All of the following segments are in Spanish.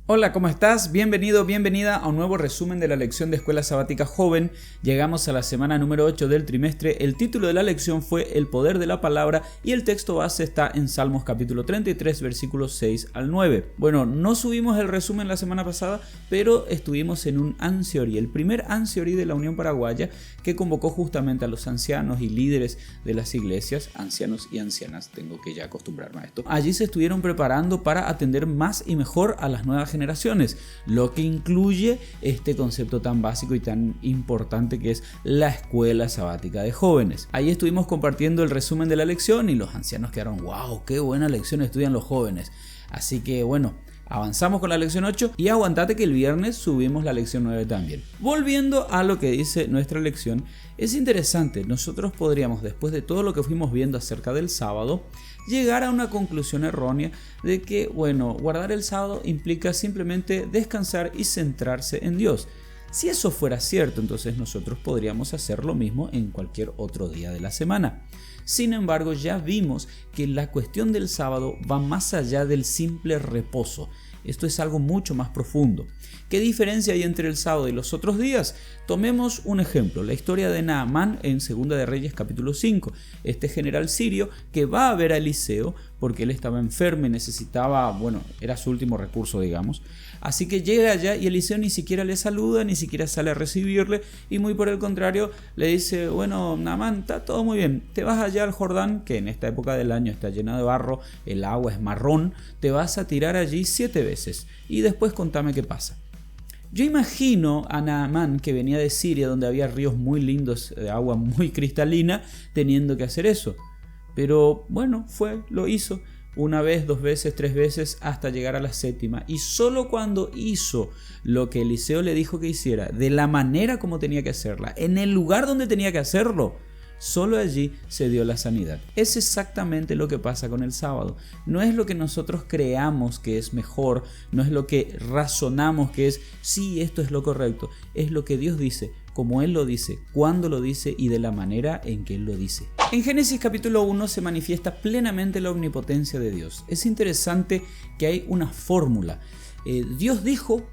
Hola, ¿cómo estás? Bienvenido, bienvenida a un nuevo resumen de la lección de Escuela Sabática Joven. Llegamos a la semana número 8 del trimestre. El título de la lección fue El poder de la palabra y el texto base está en Salmos capítulo 33, versículos 6 al 9. Bueno, no subimos el resumen la semana pasada, pero estuvimos en un Ansiori, el primer Ansiori de la Unión Paraguaya, que convocó justamente a los ancianos y líderes de las iglesias, ancianos y ancianas, tengo que ya acostumbrarme a esto. Allí se estuvieron preparando para atender más y mejor a las nuevas generaciones, lo que incluye este concepto tan básico y tan importante que es la escuela sabática de jóvenes. Ahí estuvimos compartiendo el resumen de la lección y los ancianos quedaron, wow, qué buena lección estudian los jóvenes. Así que bueno, avanzamos con la lección 8 y aguantate que el viernes subimos la lección 9 también. Volviendo a lo que dice nuestra lección, es interesante, nosotros podríamos, después de todo lo que fuimos viendo acerca del sábado, llegar a una conclusión errónea de que, bueno, guardar el sábado implica simplemente descansar y centrarse en Dios. Si eso fuera cierto, entonces nosotros podríamos hacer lo mismo en cualquier otro día de la semana. Sin embargo, ya vimos que la cuestión del sábado va más allá del simple reposo. Esto es algo mucho más profundo. ¿Qué diferencia hay entre el sábado y los otros días? Tomemos un ejemplo, la historia de Naamán en 2 de Reyes capítulo 5. Este general sirio que va a ver a Eliseo porque él estaba enfermo y necesitaba, bueno, era su último recurso, digamos. Así que llega allá y Eliseo ni siquiera le saluda, ni siquiera sale a recibirle y muy por el contrario le dice, bueno, Naamán, está todo muy bien, te vas allá al Jordán, que en esta época del año está llena de barro, el agua es marrón, te vas a tirar allí 7 veces y después contame qué pasa. Yo imagino a Naamán, que venía de Siria, donde había ríos muy lindos, de agua muy cristalina, teniendo que hacer eso. Pero bueno, lo hizo. Una vez, 2 veces, 3 veces, hasta llegar a la 7ª. Y solo cuando hizo lo que Eliseo le dijo que hiciera, de la manera como tenía que hacerla, en el lugar donde tenía que hacerlo, solo allí se dio la sanidad. Es exactamente lo que pasa con el sábado. No es lo que nosotros creamos que es mejor, no es lo que razonamos que es, sí, esto es lo correcto. Es lo que Dios dice, como Él lo dice, cuándo lo dice y de la manera en que Él lo dice. En Génesis capítulo 1 se manifiesta plenamente la omnipotencia de Dios. Es interesante que hay una fórmula. Dios dijo,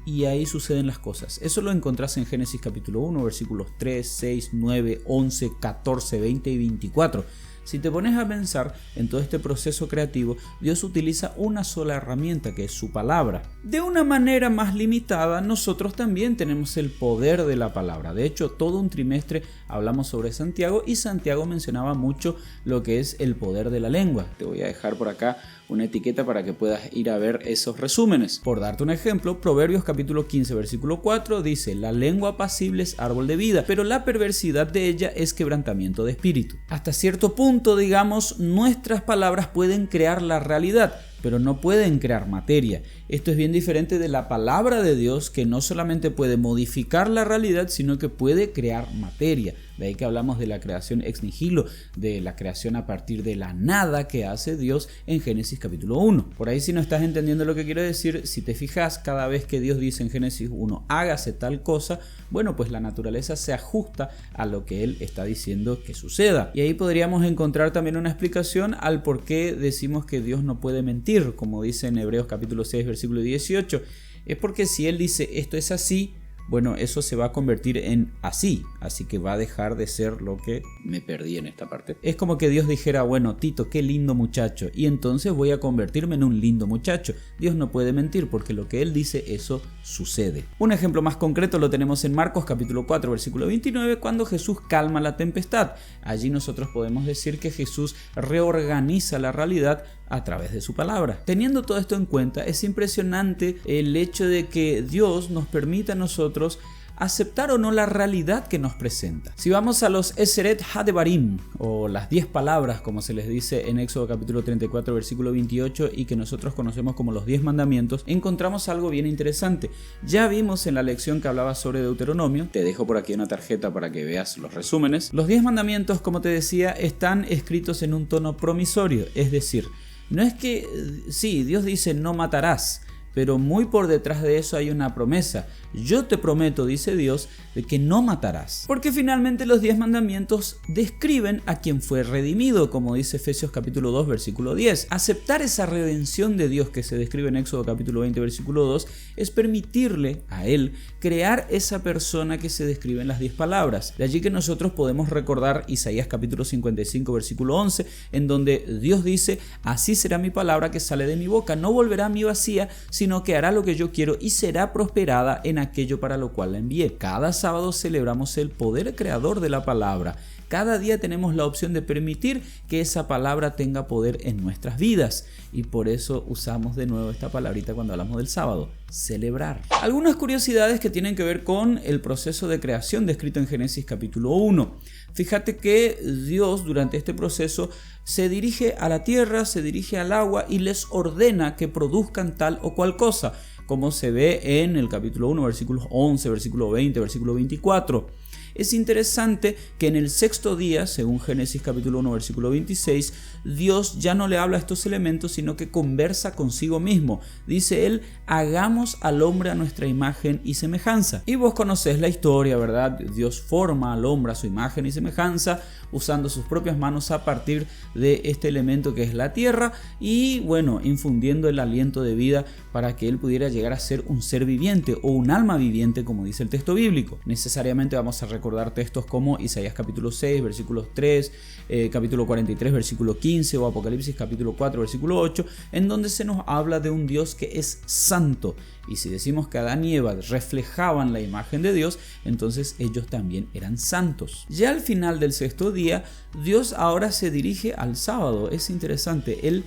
y ahí suceden las cosas. Eso lo encontrás en Génesis capítulo 1, versículos 3, 6, 9, 11, 14, 20 y 24. Si te pones a pensar en todo este proceso creativo, Dios utiliza una sola herramienta, que es su palabra. De una manera más limitada, nosotros también tenemos el poder de la palabra. De hecho, todo un trimestre hablamos sobre Santiago y Santiago mencionaba mucho lo que es el poder de la lengua. Te voy a dejar por acá una etiqueta para que puedas ir a ver esos resúmenes. Por darte un ejemplo, Proverbios capítulo 15, versículo 4 dice: la lengua apacible es árbol de vida, pero la perversidad de ella es quebrantamiento de espíritu. Hasta cierto punto, digamos, nuestras palabras pueden crear la realidad, pero no pueden crear materia. Esto es bien diferente de la palabra de Dios, que no solamente puede modificar la realidad, sino que puede crear materia. De ahí que hablamos de la creación ex nihilo, de la creación a partir de la nada que hace Dios en Génesis capítulo 1. Por ahí, si no estás entendiendo lo que quiero decir, si te fijas, cada vez que Dios dice en Génesis 1, hágase tal cosa, bueno, pues la naturaleza se ajusta a lo que Él está diciendo que suceda. Y ahí podríamos encontrar también una explicación al por qué decimos que Dios no puede mentir, como dice en Hebreos capítulo 6, versículo 18. Es porque si Él dice esto es así, bueno, eso se va a convertir en así que va a dejar de ser lo que me perdí en esta parte. Es como que Dios dijera, bueno, Tito, qué lindo muchacho, y entonces voy a convertirme en un lindo muchacho. Dios no puede mentir, porque lo que Él dice, eso sucede. Un ejemplo más concreto lo tenemos en Marcos capítulo 4, versículo 29, cuando Jesús calma la tempestad. Allí nosotros podemos decir que Jesús reorganiza la realidad a través de su palabra. Teniendo todo esto en cuenta, es impresionante el hecho de que Dios nos permita a nosotros aceptar o no la realidad que nos presenta. Si vamos a los Eseret Hadebarim, o las 10 palabras, como se les dice en Éxodo capítulo 34, versículo 28, y que nosotros conocemos como los 10 mandamientos, encontramos algo bien interesante. Ya vimos en la lección que hablaba sobre Deuteronomio, te dejo por aquí una tarjeta para que veas los resúmenes. Los 10 mandamientos, como te decía, están escritos en un tono promisorio, es decir, no es que, sí, Dios dice no matarás, pero muy por detrás de eso hay una promesa. Yo te prometo, dice Dios, de que no matarás. Porque finalmente los 10 mandamientos describen a quien fue redimido, como dice Efesios capítulo 2, versículo 10. Aceptar esa redención de Dios que se describe en Éxodo capítulo 20, versículo 2, es permitirle a Él crear esa persona que se describe en las 10 palabras. De allí que nosotros podemos recordar Isaías capítulo 55, versículo 11, en donde Dios dice: así será mi palabra que sale de mi boca, no volverá a mí vacía, sino que hará lo que yo quiero y será prosperada en aquello para lo cual la envié. Cada sábado celebramos el poder creador de la palabra. Cada día tenemos la opción de permitir que esa palabra tenga poder en nuestras vidas, y por eso usamos de nuevo esta palabrita cuando hablamos del sábado: celebrar. Algunas curiosidades que tienen que ver con el proceso de creación descrito en Génesis capítulo 1. Fíjate que Dios durante este proceso se dirige a la tierra, se dirige al agua y les ordena que produzcan tal o cual cosa, como se ve en el capítulo 1, versículos 11, versículo 20, versículo 24. Es interesante que en el sexto día, según Génesis capítulo 1, versículo 26, Dios ya no le habla a estos elementos, sino que conversa consigo mismo. Dice él: hagamos al hombre a nuestra imagen y semejanza. Y vos conocés la historia, ¿verdad? Dios forma al hombre a su imagen y semejanza, usando sus propias manos a partir de este elemento que es la tierra, y bueno, infundiendo el aliento de vida para que él pudiera llegar a ser un ser viviente o un alma viviente, como dice el texto bíblico. Necesariamente vamos a recordar textos como Isaías capítulo 6, versículos 3, capítulo 43, versículo 15, o Apocalipsis capítulo 4, versículo 8, en donde se nos habla de un Dios que es santo. Y si decimos que Adán y Eva reflejaban la imagen de Dios, entonces ellos también eran santos. Ya al final del sexto día, Dios ahora se dirige al sábado. Es interesante, Él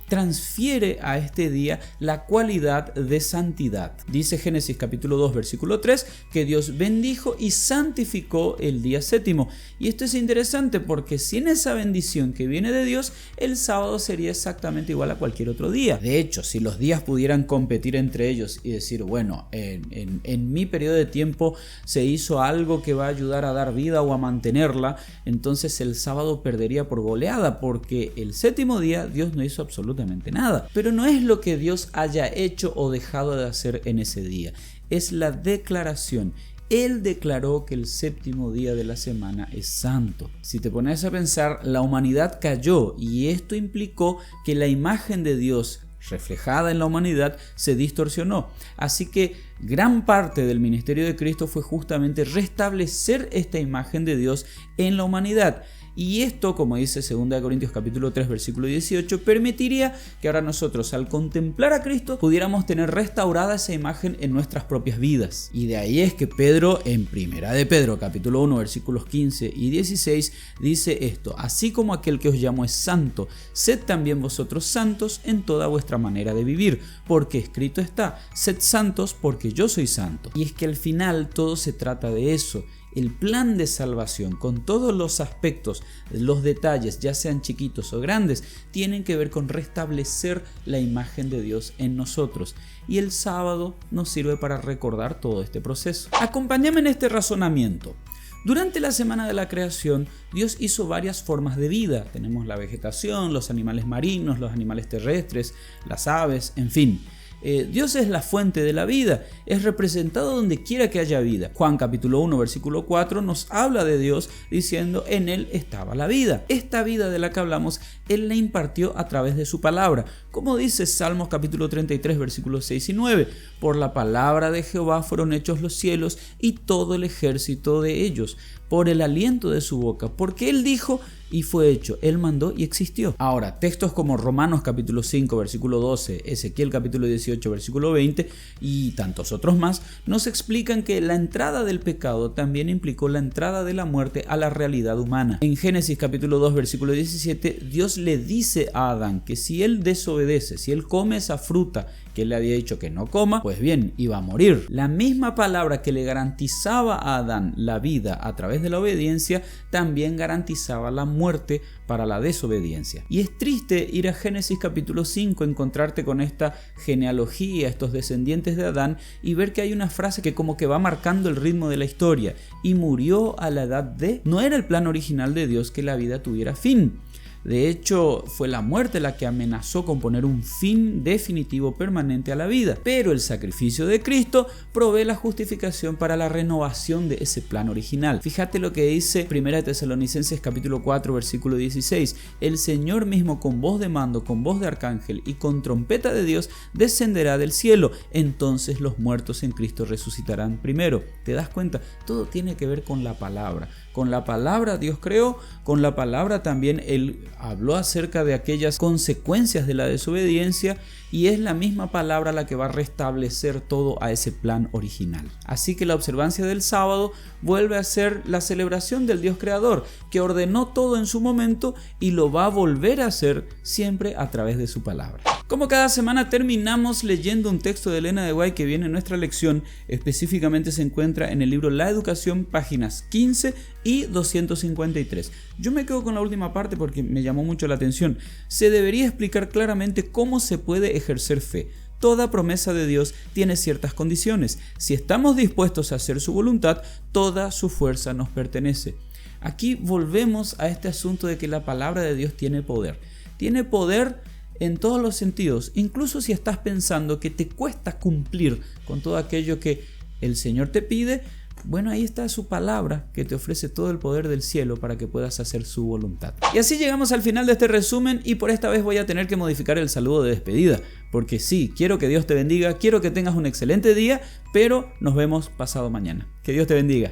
transfiere a este día la cualidad de santidad. Dice Génesis capítulo 2, versículo 3, que Dios bendijo y santificó el día séptimo. Y esto es interesante porque sin esa bendición que viene de Dios, el sábado sería exactamente igual a cualquier otro día. De hecho, si los días pudieran competir entre ellos y decir, bueno, en mi periodo de tiempo se hizo algo que va a ayudar a dar vida o a mantenerla, entonces el sábado perdería por goleada, porque el séptimo día Dios no hizo absolutamente nada. Pero no es lo que Dios haya hecho o dejado de hacer en ese día, es la declaración. Él declaró que el séptimo día de la semana es santo. Si te pones a pensar, la humanidad cayó y esto implicó que la imagen de Dios reflejada en la humanidad se distorsionó. Así que gran parte del ministerio de Cristo fue justamente restablecer esta imagen de Dios en la humanidad. Y esto, como dice 2 Corintios capítulo 3, versículo 18, permitiría que ahora nosotros, al contemplar a Cristo, pudiéramos tener restaurada esa imagen en nuestras propias vidas. Y de ahí es que Pedro, en 1 de Pedro capítulo 1, versículos 15 y 16, dice esto: así como aquel que os llamó es santo, sed también vosotros santos en toda vuestra manera de vivir, porque escrito está: sed santos porque yo soy santo. Y es que al final todo se trata de eso. El plan de salvación, con todos los aspectos, los detalles, ya sean chiquitos o grandes, tienen que ver con restablecer la imagen de Dios en nosotros. Y el sábado nos sirve para recordar todo este proceso. Acompáñame en este razonamiento. Durante la semana de la creación, Dios hizo varias formas de vida. Tenemos la vegetación, los animales marinos, los animales terrestres, las aves, en fin. Dios es la fuente de la vida, es representado donde quiera que haya vida. Juan capítulo 1 versículo 4 nos habla de Dios diciendo: en él estaba la vida. Esta vida de la que hablamos, él la impartió a través de su palabra, como dice Salmos capítulo 33 versículos 6 y 9: por la palabra de Jehová fueron hechos los cielos y todo el ejército de ellos, por el aliento de su boca, porque él dijo y fue hecho, él mandó y existió. Ahora, textos como Romanos capítulo 5 versículo 12, Ezequiel capítulo 18 versículo 20 y tantos otros más nos explican que la entrada del pecado también implicó la entrada de la muerte a la realidad humana. En Génesis capítulo 2 versículo 17, Dios le dice a Adán que si él desobedece, si él come esa fruta que él le había dicho que no coma, pues bien, iba a morir. La misma palabra que le garantizaba a Adán la vida a través de la obediencia, también garantizaba la muerte para la desobediencia. Y es triste ir a Génesis capítulo 5, encontrarte con esta genealogía, estos descendientes de Adán, y ver que hay una frase que como que va marcando el ritmo de la historia: y murió a la edad de... No era el plan original de Dios que la vida tuviera fin. De hecho, fue la muerte la que amenazó con poner un fin definitivo permanente a la vida. Pero el sacrificio de Cristo provee la justificación para la renovación de ese plan original. Fíjate lo que dice 1 Tesalonicenses capítulo 4 versículo 16. El Señor mismo con voz de mando, con voz de arcángel y con trompeta de Dios descenderá del cielo. Entonces los muertos en Cristo resucitarán primero. ¿Te das cuenta? Todo tiene que ver con la palabra. Con la palabra Dios creó, con la palabra también Él habló acerca de aquellas consecuencias de la desobediencia, y es la misma palabra la que va a restablecer todo a ese plan original. Así que la observancia del sábado vuelve a ser la celebración del Dios creador, que ordenó todo en su momento y lo va a volver a hacer siempre a través de su palabra. Como cada semana terminamos leyendo un texto de Elena de White que viene en nuestra lección. Específicamente se encuentra en el libro La Educación, páginas 15 y 253. Yo me quedo con la última parte porque me llamó mucho la atención. Se debería explicar claramente cómo se puede ejercer fe. Toda promesa de Dios tiene ciertas condiciones. Si estamos dispuestos a hacer su voluntad, toda su fuerza nos pertenece. Aquí volvemos a este asunto de que la palabra de Dios tiene poder. Tiene poder en todos los sentidos, incluso si estás pensando que te cuesta cumplir con todo aquello que el Señor te pide. Bueno, ahí está su palabra que te ofrece todo el poder del cielo para que puedas hacer su voluntad. Y así llegamos al final de este resumen, y por esta vez voy a tener que modificar el saludo de despedida, porque sí, quiero que Dios te bendiga, quiero que tengas un excelente día, pero nos vemos pasado mañana. Que Dios te bendiga.